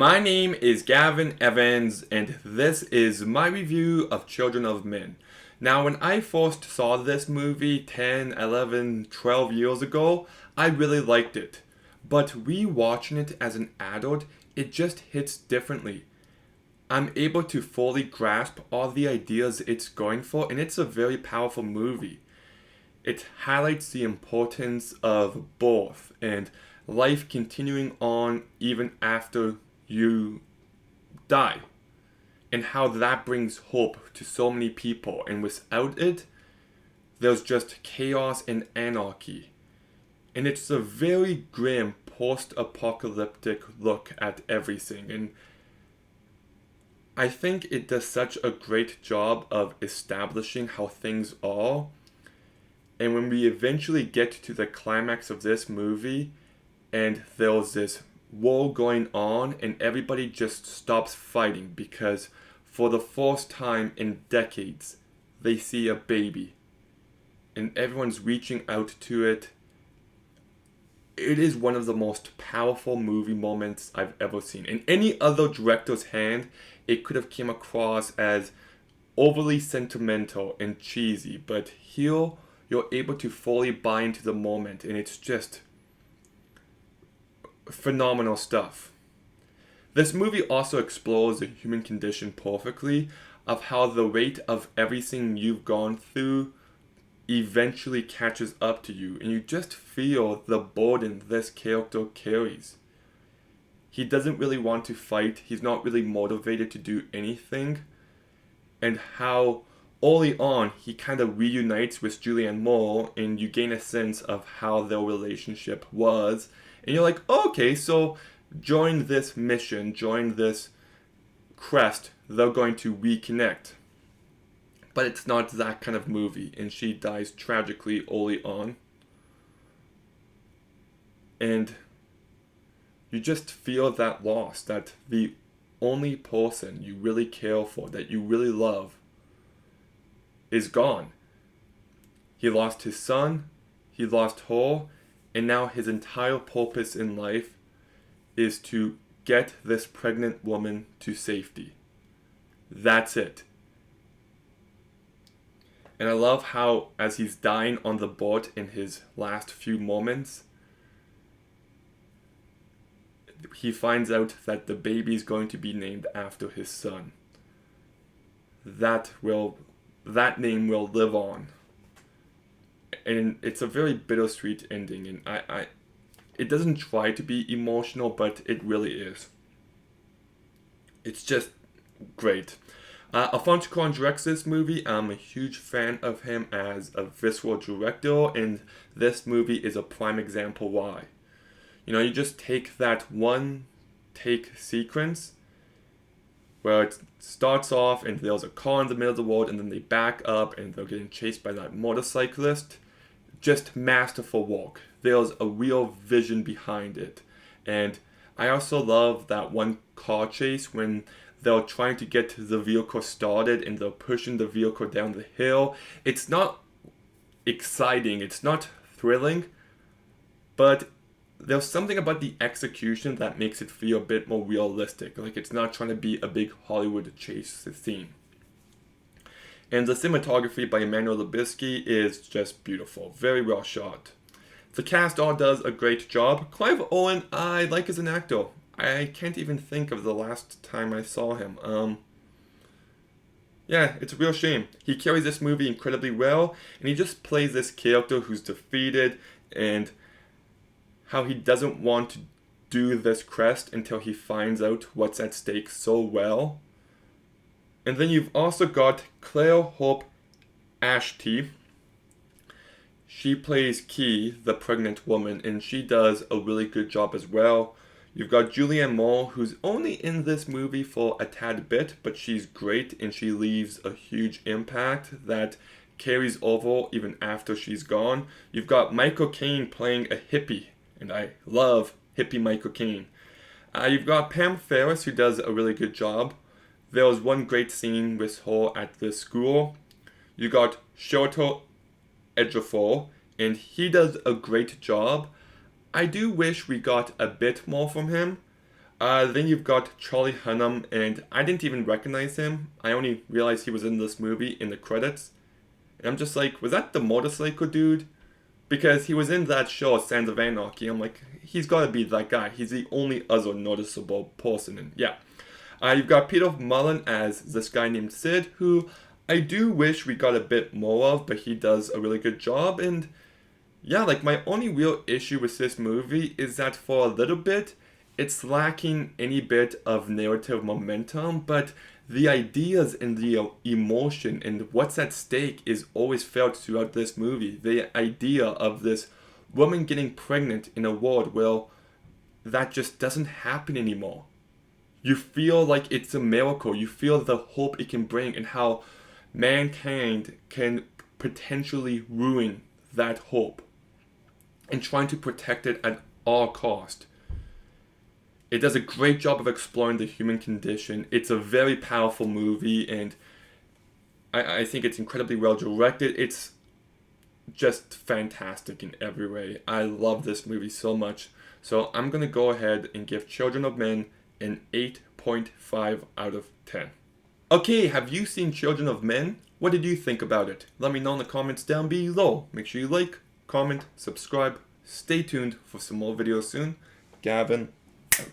My name is Gavin Evans, and this is my review of Children of Men. Now, when I first saw this movie 10, 11, 12 years ago, I really liked it. But rewatching it as an adult, it just hits differently. I'm able to fully grasp all the ideas it's going for, and it's a very powerful movie. It highlights the importance of birth and life continuing on even after you die, and how that brings hope to so many people, and without it, there's just chaos and anarchy. And it's a very grim post-apocalyptic look at everything, and I think it does such a great job of establishing how things are. And when we eventually get to the climax of this movie, and there's this war going on, and everybody just stops fighting because for the first time in decades, they see a baby. And everyone's reaching out to it. It is one of the most powerful movie moments I've ever seen. In any other director's hand, it could have came across as overly sentimental and cheesy. But here, you're able to fully buy into the moment, and it's just phenomenal stuff. This movie also explores the human condition perfectly, of how the weight of everything you've gone through eventually catches up to you, and you just feel the burden this character carries. He doesn't really want to fight, he's not really motivated to do anything, and how early on he kind of reunites with Julianne Moore, and you gain a sense of how their relationship was. And you're like, okay, so join this mission, join this quest, they're going to reconnect. But it's not that kind of movie, and she dies tragically early on. And you just feel that loss, that the only person you really care for, that you really love, is gone. He lost his son, he lost her, and now his entire purpose in life is to get this pregnant woman to safety. That's it. And I love how, as he's dying on the boat in his last few moments, he finds out that the baby is going to be named after his son. That name will live on. And it's a very bittersweet ending, and it doesn't try to be emotional, but it really is. It's just great. Alfonso Cuarón directs this movie. I'm a huge fan of him as a visceral director, and this movie is a prime example why. You know, you just take that one take sequence where it starts off and there's a car in the middle of the road, and then they back up and they're getting chased by that motorcyclist. Just masterful work. There's a real vision behind it. And I also love that one car chase when they're trying to get the vehicle started and they're pushing the vehicle down the hill. It's not exciting, it's not thrilling, but there's something about the execution that makes it feel a bit more realistic. Like it's not trying to be a big Hollywood chase scene. And the cinematography by Emmanuel Lubezki is just beautiful. Very well shot. The cast all does a great job. Clive Owen, I like as an actor. I can't even think of the last time I saw him. Yeah, it's a real shame. He carries this movie incredibly well, and he just plays this character who's defeated, and how he doesn't want to do this quest until he finds out what's at stake so well. And then you've also got Clare-Hope Ashti. She plays Key, the pregnant woman, and she does a really good job as well. You've got Julianne Moore, who's only in this movie for a tad bit, but she's great, and she leaves a huge impact that carries over even after she's gone. You've got Michael Caine playing a hippie, and I love hippie Michael Caine. You've got Pam Ferris, who does a really good job. There was one great scene with her at the school. You got Shoto Ejiofor, and he does a great job. I do wish we got a bit more from him. Then you've got Charlie Hunnam, and I didn't even recognize him. I only realized he was in this movie in the credits. And I'm just like, was that the motorcycle dude? Because he was in that show, Sons of Anarchy. I'm like, he's got to be that guy. He's the only other noticeable person. And yeah. You've got Peter Mullen as this guy named Sid, who I do wish we got a bit more of, but he does a really good job. And yeah, like my only real issue with this movie is that for a little bit, it's lacking any bit of narrative momentum, but the ideas and the emotion and what's at stake is always felt throughout this movie. The idea of this woman getting pregnant in a world where that just doesn't happen anymore. You feel like it's a miracle. You feel the hope it can bring and how mankind can potentially ruin that hope and trying to protect it at all cost. It does a great job of exploring the human condition. It's a very powerful movie, and I think it's incredibly well directed. It's just fantastic in every way. I love this movie so much. So I'm going to go ahead and give Children of Men an 8.5 out of 10. Okay, have you seen Children of Men? What did you think about it? Let me know in the comments down below. Make sure you like, comment, subscribe. Stay tuned for some more videos soon. Gavin, out.